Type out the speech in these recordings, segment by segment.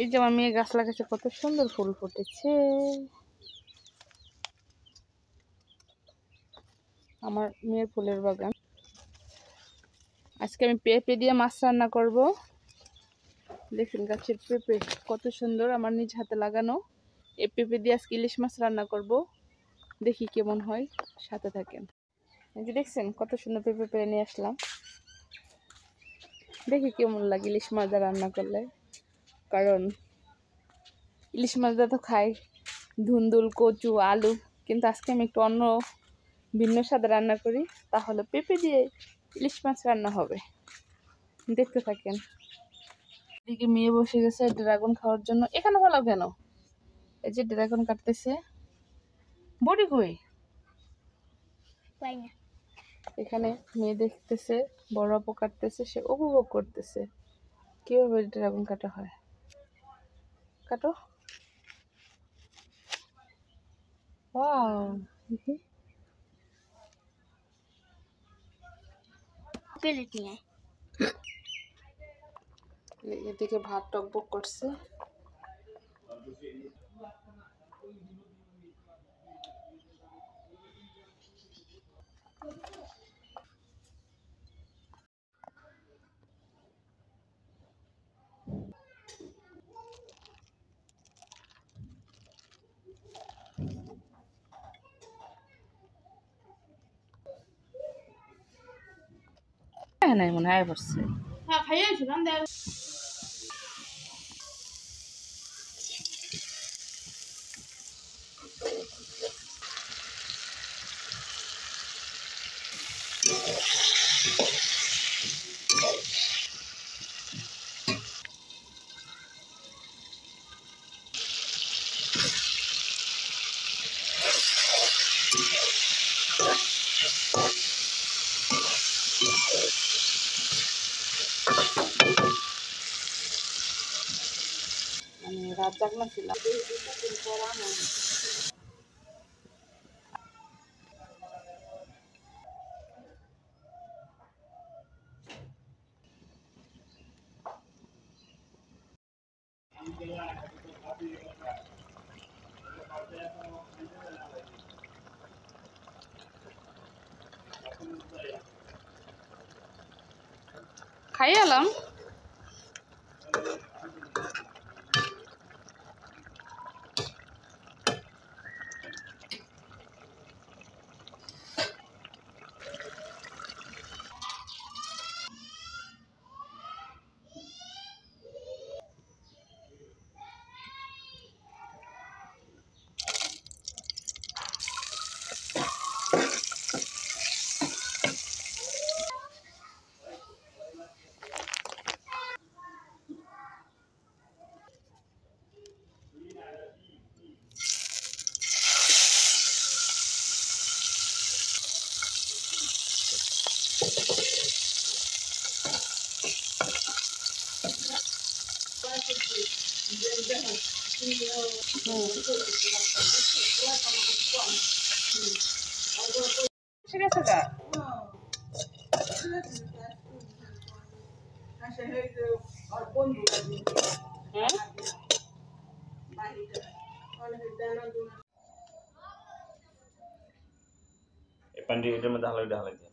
এই যে আমার মেয়ে গাছ লাগাচ্ছে, কত সুন্দর ফুল ফুটেছে। আমার মেয়ের ফুলের বাগান। আজকে আমি পেঁপে দিয়ে মাছ রান্না করব। দেখুন গাছের পেঁপে কত সুন্দর, আমার নিজ হাতে লাগানো। এই পেঁপে দিয়ে আজকে ইলিশ মাছ রান্না করব, দেখি কেমন হয়, সাথে থাকেন। এই যে দেখছেন কত সুন্দর পেঁপে পেরে নিয়ে আসলাম, দেখি কেমন লাগে ইলিশ মাছ দিয়ে রান্না করলে। কারণ ইলিশ মাছ দিয়ে তো খাই ধুন্দুল, কচু, আলু, কিন্তু আজকে আমি একটু অন্য ভিন্ন স্বাদে রান্না করি। তাহলে পেঁপে দিয়ে ইলিশ মাছ রান্না হবে, দেখতে থাকেন। এদিকে মেয়ে বসে গেছে ড্রাগন খাওয়ার জন্য। এখানে ভালো কেন? এই যে ড্রাগন কাটতেছে। বড়ি কই? এখানে মেয়ে দেখতেছে বড় আপু কাটতেছে, সে উপভোগ করতেছে কিভাবে ড্রাগন কাটা হয়। কাটো। ওয়াও, প্লেট নিয়ে। এদিকে ভাত টকবক করছে। হ্যাঁ নাই মনে হয় পড়ছে। হ্যাঁ খাইয়ে ছিলাম। রাত জাগনা ছিলাম। খাই এলাম। ঠিক আছে গা। পানি এটার মধ্যে হালাই দিয়ে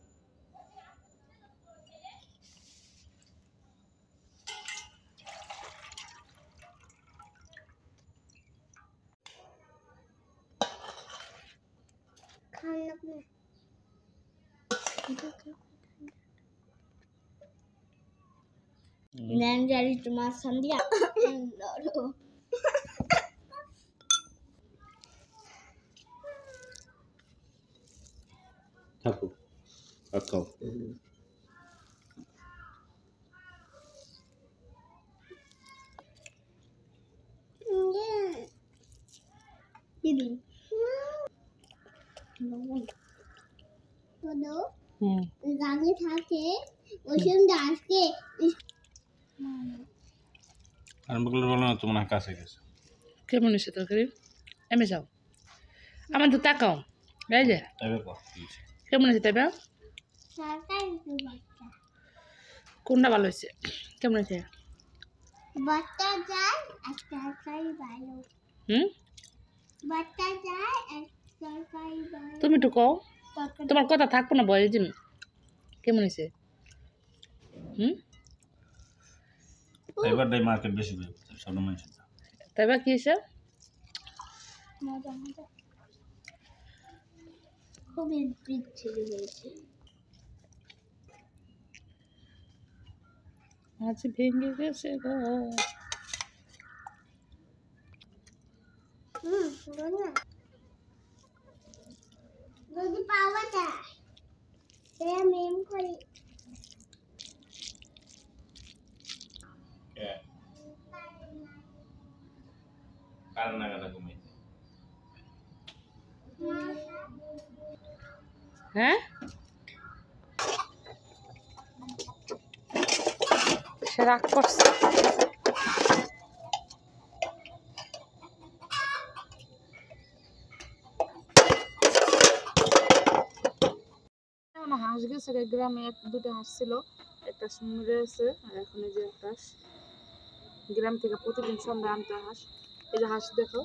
Nanjari cuma sandia. থাকো আকাও Ini. Todo. Lagi থাকে ওইখান আজকে আর বগলে বলো না তোমার কাছে গেছে কেমন হয়েছে তরকারি? এমে যাও, আমার তো তাকাও। এই যে তবে কো কেমন হয়েছে তবে? সরকার বাচ্চা কোনটা ভালো হয়েছে? কেমন হয়েছে? বাচ্চা যায় একটা তরকারি ভালো হুম বাচ্চা যায় একটা তরকারি ভালো তুমি একটু কও তরকারি তোমার কথা থাকবো না বয়স দিন কেমন হয়েছে হুম এবারটাই মার্কেট বেশি বের করতে সব মানুষ তাই বা কি হয়েছে মজা মজা খুবই বিচ্ছিরি হয়েছে আজ ভেঙে গেছে ঘর শুনো না যদি পাওয়া যায় মেম করি কার নাগাদা কমাইছে হ্যাঁ সে রাগ করছে হাঁস গেছে গ্রামে দুটো হাঁস ছিল একটা মরে আছে আর এখন এই যে একটা হাঁস গ্রাম থেকে প্রতিদিন সন্ধ্যা আনতে হাঁস এই যে হাঁস দেখো